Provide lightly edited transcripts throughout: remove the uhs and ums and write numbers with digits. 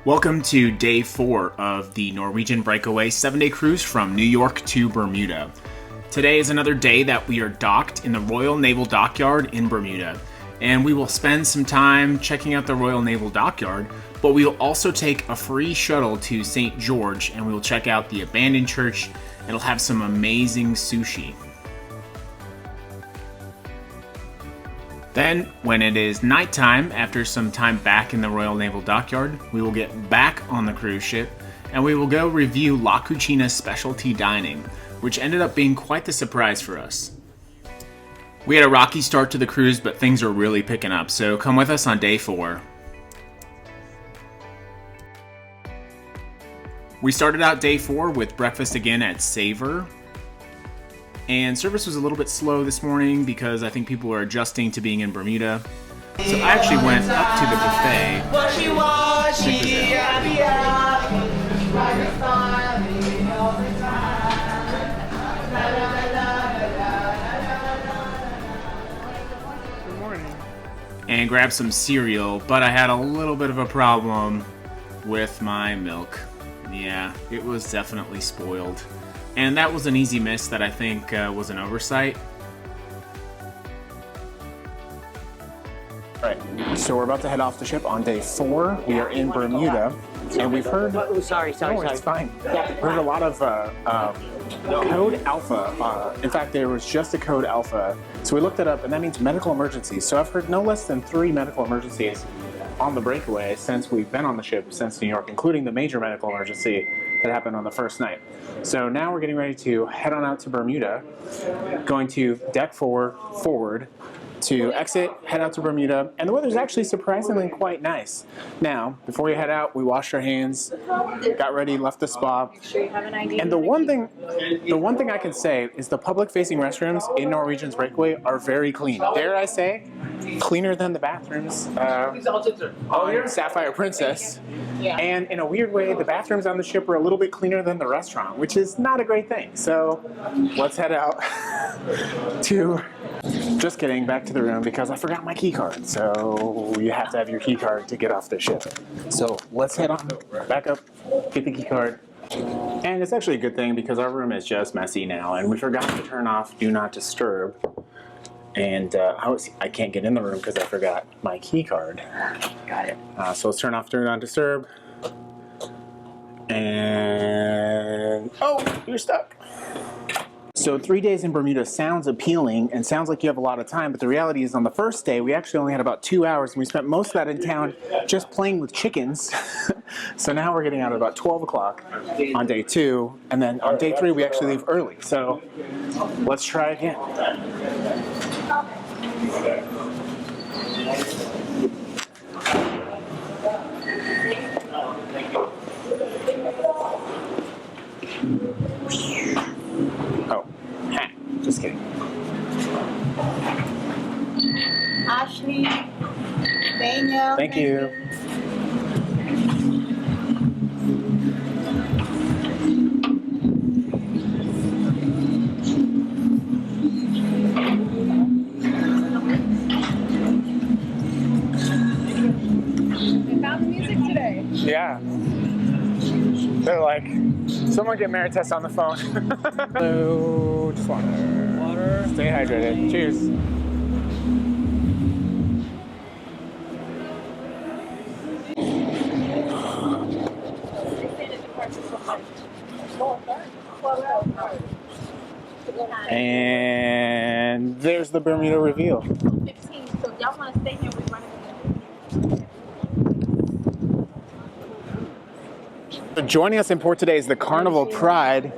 Welcome to day 4 of the Norwegian Breakaway 7-day cruise from New York to Bermuda. Today is another day that we are docked in the Royal Naval Dockyard in Bermuda, and we will spend some time checking out the Royal Naval Dockyard, but we will also take a free shuttle to St. George, and we will check out the abandoned church. It'll have some amazing sushi. Then, when it is nighttime, after some time back in the Royal Naval Dockyard, we will get back on the cruise ship and we will go review La Cucina's specialty dining, which ended up being quite the surprise for us. We had a rocky start to the cruise, but things are really picking up, so come with us on day 4. We started out day 4 with breakfast again at Savor. And service was a little bit slow this morning because I think people were adjusting to being in Bermuda. So I actually went up to the buffet. Good morning. And grabbed some cereal, but I had a little bit of a problem with my milk. Yeah, it was definitely spoiled. And that was an easy miss that I think was an oversight. All right, so we're about to head off the ship on day 4. We are in Bermuda, and we've heard... Oh, sorry. It's fine. Heard a lot of code alpha. In fact, there was just a code alpha. So we looked it up, and that means medical emergencies. So I've heard no less than 3 medical emergencies on the breakaway since we've been on the ship since New York, including the major medical emergency that happened on the first night. So now we're getting ready to head on out to Bermuda, going to deck forward to exit, head out to Bermuda, and the weather's actually surprisingly quite nice. Now, before we head out, we washed our hands, got ready, left the spa, and the one thing I can say is the public-facing restrooms in Norwegian's Breakaway are very clean. Dare I say, cleaner than the bathrooms on Sapphire Princess. And in a weird way, the bathrooms on the ship are a little bit cleaner than the restaurant, which is not a great thing. So let's head out to... Just kidding, back to the room because I forgot my key card. So you have to have your key card to get off the ship. So let's head on back up, get the key card. And it's actually a good thing because our room is just messy now, and we forgot to turn off Do Not Disturb. And I can't get in the room because I forgot my key card. Got it. So let's turn off Do Not Disturb. And oh, you're stuck. So 3 days in Bermuda sounds appealing and sounds like you have a lot of time, but the reality is on the first day we actually only had about 2 hours, and we spent most of that in town just playing with chickens. So now we're getting out at about 12 o'clock on day 2, and then on day 3 we actually leave early. So let's try again. Oh, just kidding. Ashley, Daniel. Thank you. We found the music today. Yeah. They're like, someone get Marites on the phone. Hello, just water. Stay hydrated. Cheers. And there's the Bermuda reveal. 15, so y'all want to stay here, we're running again. Joining us in port today is the Carnival Pride.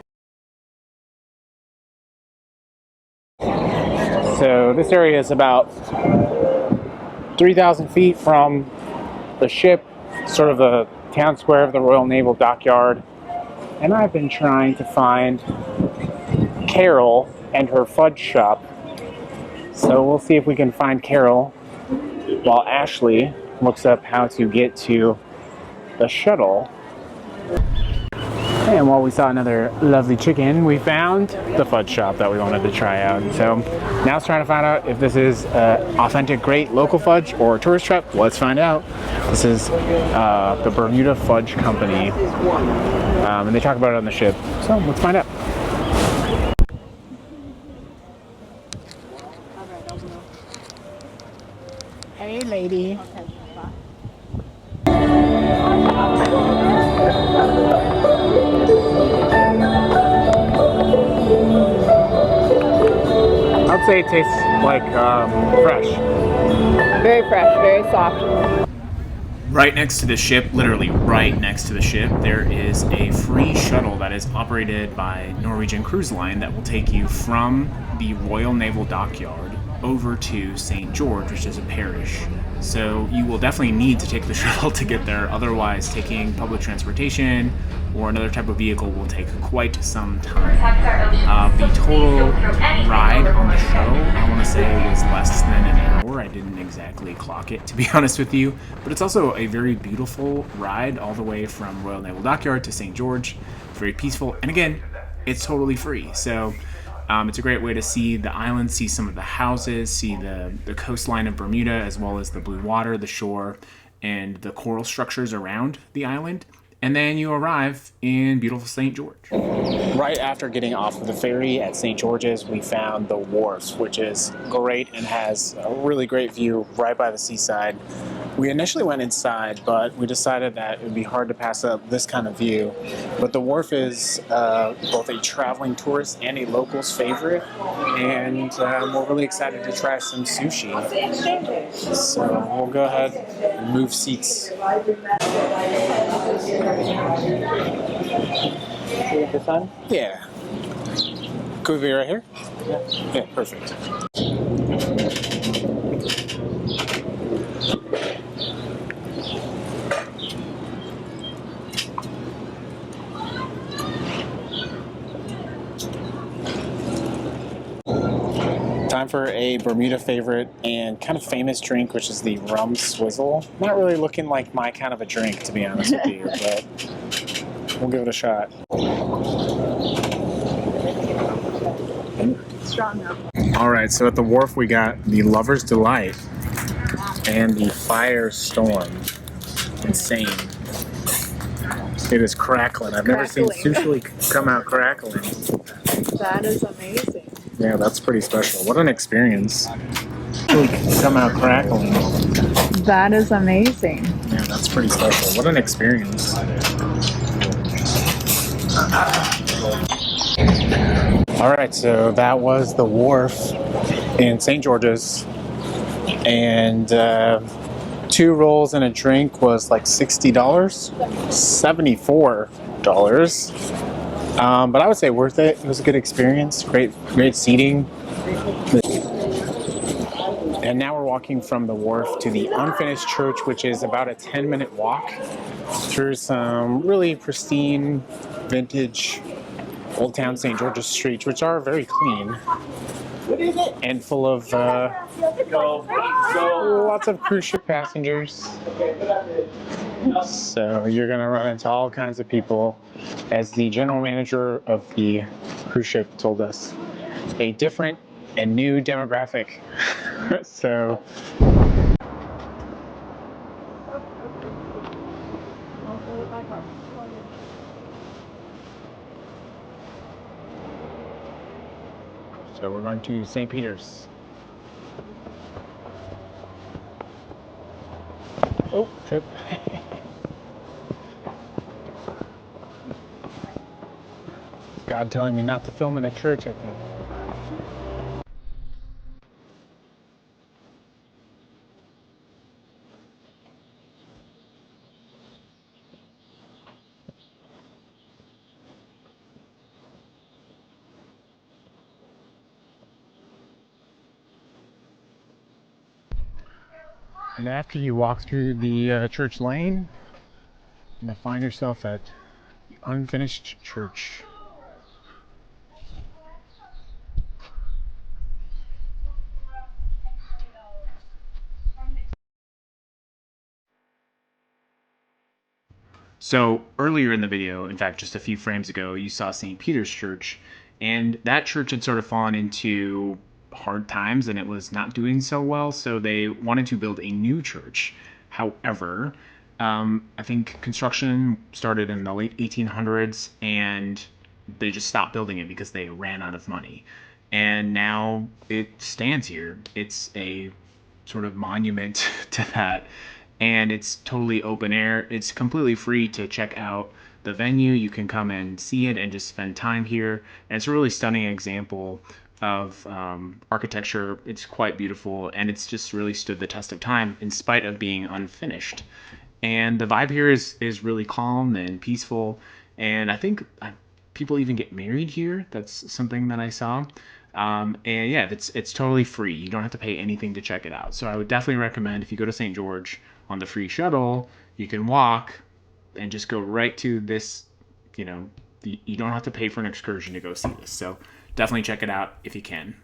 So this area is about 3,000 feet from the ship, sort of the town square of the Royal Naval Dockyard. And I've been trying to find Carol and her fudge shop. So we'll see if we can find Carol while Ashley looks up how to get to the shuttle. And while we saw another lovely chicken, we found the fudge shop that we wanted to try out. And so now it's trying to find out if this is authentic, great local fudge or a tourist trap. Let's find out. This is the Bermuda Fudge Company, and they talk about it on the ship. So let's find out. Hey, lady. I'd say it tastes like fresh. Very fresh, very soft. Right next to the ship, literally right next to the ship, there is a free shuttle that is operated by Norwegian Cruise Line that will take you from the Royal Naval Dockyard over to St. George, which is a parish. So you will definitely need to take the shuttle to get there. Otherwise, taking public transportation or another type of vehicle will take quite some time. The total ride on the shuttle, I want to say, was less than an hour. I didn't exactly clock it, to be honest with you. But it's also a very beautiful ride all the way from Royal Naval Dockyard to St. George. Very peaceful. And again, it's totally free. So it's a great way to see the island, see some of the houses, see the coastline of Bermuda, as well as the blue water, the shore, and the coral structures around the island. And then you arrive in beautiful St. George. Right after getting off of the ferry at St. George's, we found the wharf, which is great and has a really great view right by the seaside. We initially went inside, but we decided that it would be hard to pass up this kind of view. But the wharf is both a traveling tourist and a local's favorite, and we're really excited to try some sushi. So we'll go ahead and move seats. This one? Yeah. Could we be right here? Yeah, perfect. Time for a Bermuda favorite and kind of famous drink, which is the rum swizzle. Not really looking like my kind of a drink, to be honest with you, but we'll give it a shot. Strong though. All right, so at the wharf we got the Lover's Delight and the Firestorm. Insane. It is crackling. I've never seen sushi come out crackling. That is amazing. Yeah, that's pretty special. What an experience. Come out crackling. That is amazing. Yeah, that's pretty special. What an experience. All right, so that was the wharf in St. George's, and 2 rolls and a drink was like $60, $74. But I would say worth it. It was a good experience. Great seating. And now we're walking from the wharf to the unfinished church, which is about a 10-minute walk through some really pristine, vintage Old Town St. George's streets, which are very clean and full of lots of cruise ship passengers. So you're going to run into all kinds of people, as the general manager of the cruise ship told us. A different and new demographic. So we're going to St. Peter's. Oh, trip. God telling me not to film in a church, I think. And after you walk through the church lane, you're going to find yourself at the unfinished church. So earlier in the video, in fact, just a few frames ago, you saw St. Peter's Church, and that church had sort of fallen into hard times and it was not doing so well, so they wanted to build a new church. However, I think construction started in the late 1800s and they just stopped building it because they ran out of money. And now it stands here. It's a sort of monument to that. And it's totally open air. It's completely free to check out the venue. You can come and see it and just spend time here. And it's a really stunning example of architecture. It's quite beautiful, and it's just really stood the test of time in spite of being unfinished. And the vibe here is really calm and peaceful. And I think people even get married here. That's something that I saw. And yeah, it's totally free. You don't have to pay anything to check it out. So I would definitely recommend, if you go to St. George on the free shuttle, you can walk and just go right to this. You don't have to pay for an excursion to go see this. So definitely check it out if you can.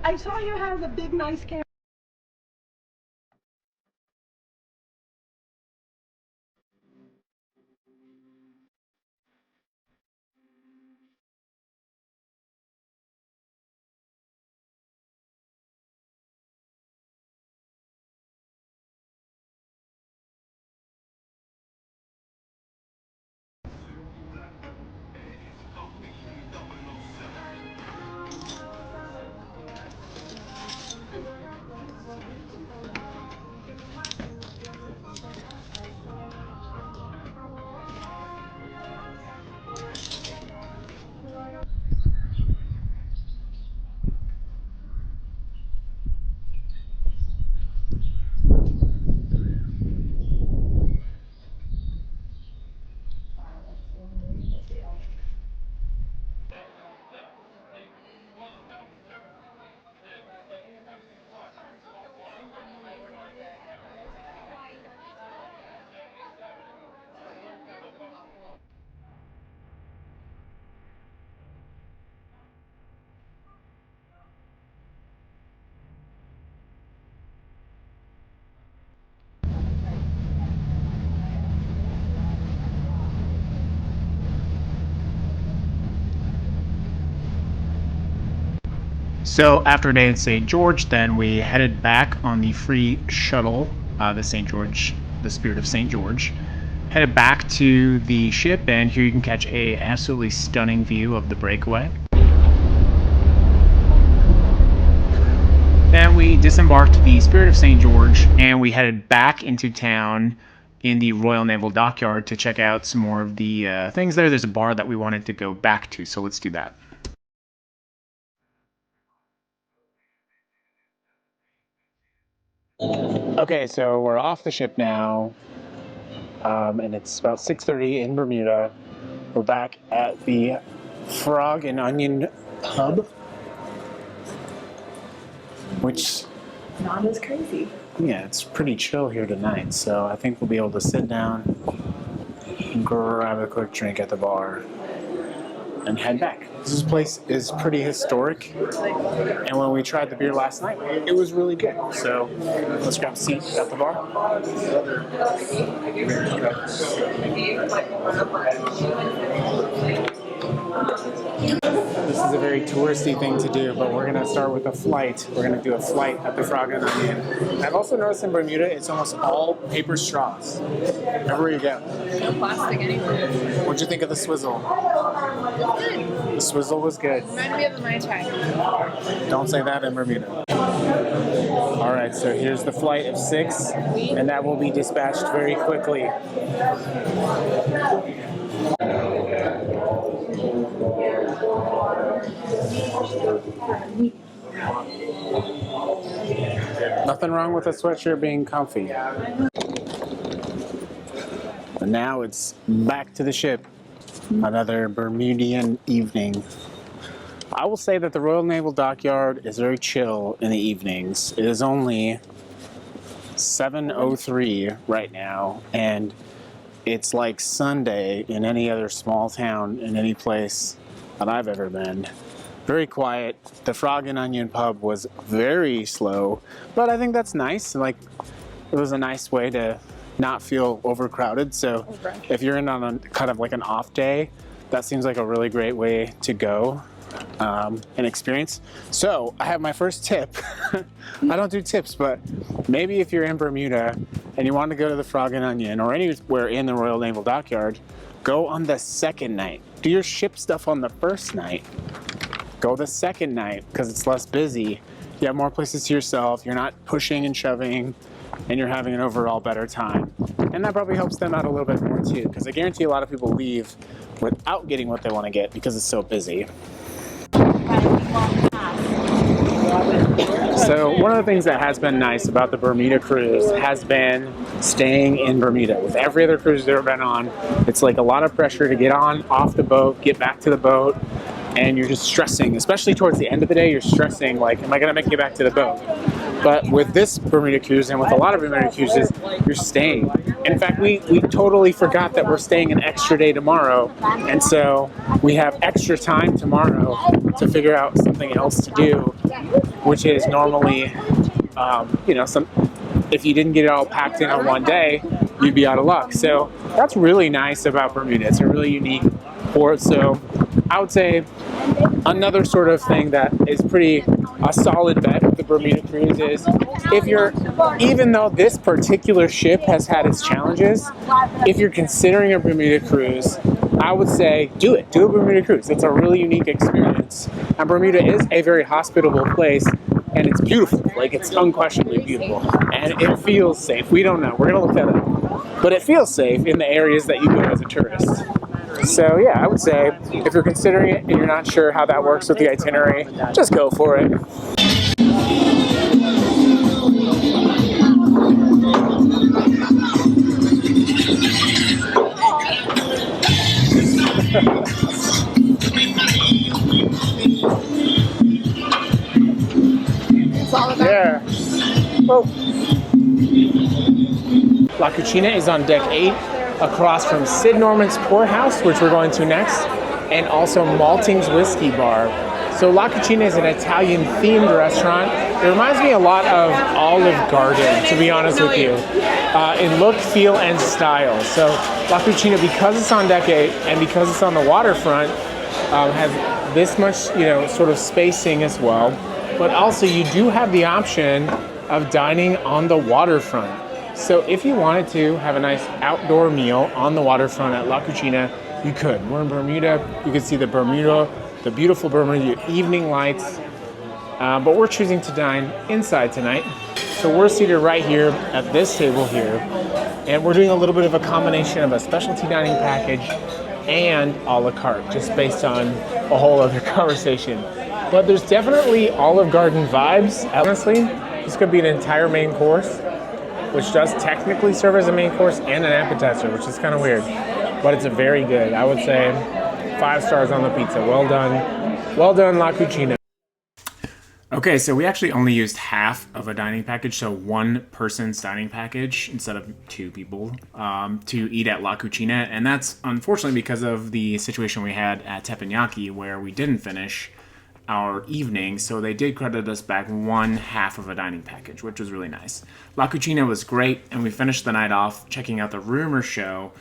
I saw you have a big nice camera. So after a day in St. George, then we headed back on the free shuttle, the St. George, the Spirit of St. George. Headed back to the ship, and here you can catch a absolutely stunning view of the Breakaway. Then we disembarked the Spirit of St. George, and we headed back into town in the Royal Naval Dockyard to check out some more of the things there. There's a bar that we wanted to go back to, so let's do that. Okay, so we're off the ship now, and it's about 6:30 in Bermuda. We're back at the Frog and Onion Hub, which Not as crazy. yeah, it's pretty chill here tonight. So I think we'll be able to sit down and grab a quick drink at the bar and head back. This place is pretty historic, and when we tried the beer last night, it was really good. So let's grab a seat at the bar. This is a very touristy thing to do, but we're going to start with a flight. We're going to do a flight at the Frog and Onion. I've also noticed in Bermuda, it's almost all paper straws. Everywhere you go. No plastic anywhere. What'd you think of the swizzle? The swizzle was good. Reminded me of the Mai Tai. Don't say that in Bermuda. All right, so here's the flight of 6, and that will be dispatched very quickly. Nothing wrong with a sweatshirt being comfy. And now it's back to the ship. Another Bermudian evening. I will say that the Royal Naval Dockyard is very chill in the evenings. It is only 7:03 right now, and it's like Sunday in any other small town in any place that I've ever been. Very quiet. The Frog and Onion pub was very slow, but I think that's nice. Like, it was a nice way to not feel overcrowded. So if you're in on a kind of like an off day, that seems like a really great way to go and experience. So I have my first tip. I don't do tips, but maybe if you're in Bermuda and you want to go to the Frog and Onion or anywhere in the Royal Naval Dockyard, go on the second night. Do your ship stuff on the first night. Go the second night because it's less busy. You have more places to yourself. You're not pushing and shoving, and you're having an overall better time. And that probably helps them out a little bit more too, because I guarantee a lot of people leave without getting what they want to get because it's so busy. So one of the things that has been nice about the Bermuda cruise has been staying in Bermuda. With every other cruise I've ever been on, it's like a lot of pressure to get on, off the boat, get back to the boat, and you're just stressing, especially towards the end of the day, you're stressing like, am I gonna make it back to the boat? But with this Bermuda cruise and with a lot of Bermuda cruises, you're staying. In fact, we totally forgot that we're staying an extra day tomorrow. And so we have extra time tomorrow to figure out something else to do, which is normally, if you didn't get it all packed in on one day, you'd be out of luck. So that's really nice about Bermuda. It's a really unique port. So I would say another sort of thing that is pretty a solid bet with the Bermuda cruise is even though this particular ship has had its challenges, if you're considering a Bermuda cruise, I would say do it. Do a Bermuda cruise. It's a really unique experience. And Bermuda is a very hospitable place, and it's beautiful. Like, it's unquestionably beautiful. And it feels safe. We don't know. We're going to look that up. But it feels safe in the areas that you go as a tourist. So yeah, I would say if you're considering it and you're not sure how that works with the itinerary, just go for it. Yeah. Well, La Cucina is on deck 8, across from Sid Norman's Poorhouse, which we're going to next, and also Malting's Whiskey Bar. So La Cucina is an Italian-themed restaurant. It reminds me a lot of Olive Garden, to be honest with you, in look, feel, and style. So La Cucina, because it's on deck 8 and because it's on the waterfront, has this much, sort of spacing as well. But also you do have the option of dining on the waterfront. So if you wanted to have a nice outdoor meal on the waterfront at La Cucina, you could. We're in Bermuda. You can see the beautiful Bermuda evening lights. But we're choosing to dine inside tonight. So we're seated right here at this table here. And we're doing a little bit of a combination of a specialty dining package and a la carte, just based on a whole other conversation. But there's definitely Olive Garden vibes. Honestly, this could be an entire main course, which does technically serve as a main course and an appetizer, which is kind of weird. But it's a very good, I would say, 5 stars on the pizza. Well done. Well done, La Cucina. Okay, so we actually only used half of a dining package, so one person's dining package instead of 2 people to eat at La Cucina. And that's unfortunately because of the situation we had at Teppanyaki where we didn't finish our evening, so they did credit us back 1/2 of a dining package, which was really nice. La Cucina was great, and we finished the night off checking out the rumor show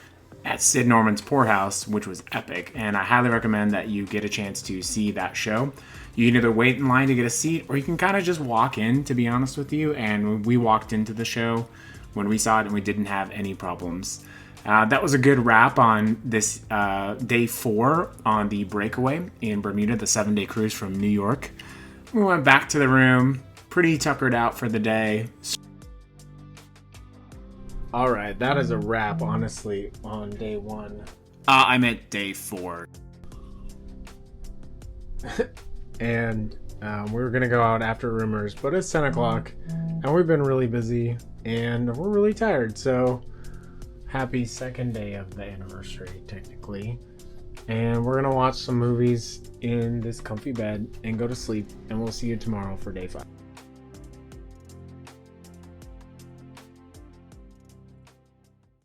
at Sid Norman's Poorhouse, which was epic, and I highly recommend that you get a chance to see that show. You can either wait in line to get a seat, or you can kind of just walk in, to be honest with you, and we walked into the show when we saw it, and we didn't have any problems. That was a good wrap on this day 4 on the Breakaway in Bermuda, the 7-day cruise from New York. We went back to the room, pretty tuckered out for the day. All right, that is a wrap, honestly, on day 1. I meant day 4. And we were gonna go out after rumors, but it's 10 o'clock, and we've been really busy, and we're really tired, so happy 2nd day of the anniversary, technically. And we're gonna watch some movies in this comfy bed and go to sleep, and we'll see you tomorrow for day 5.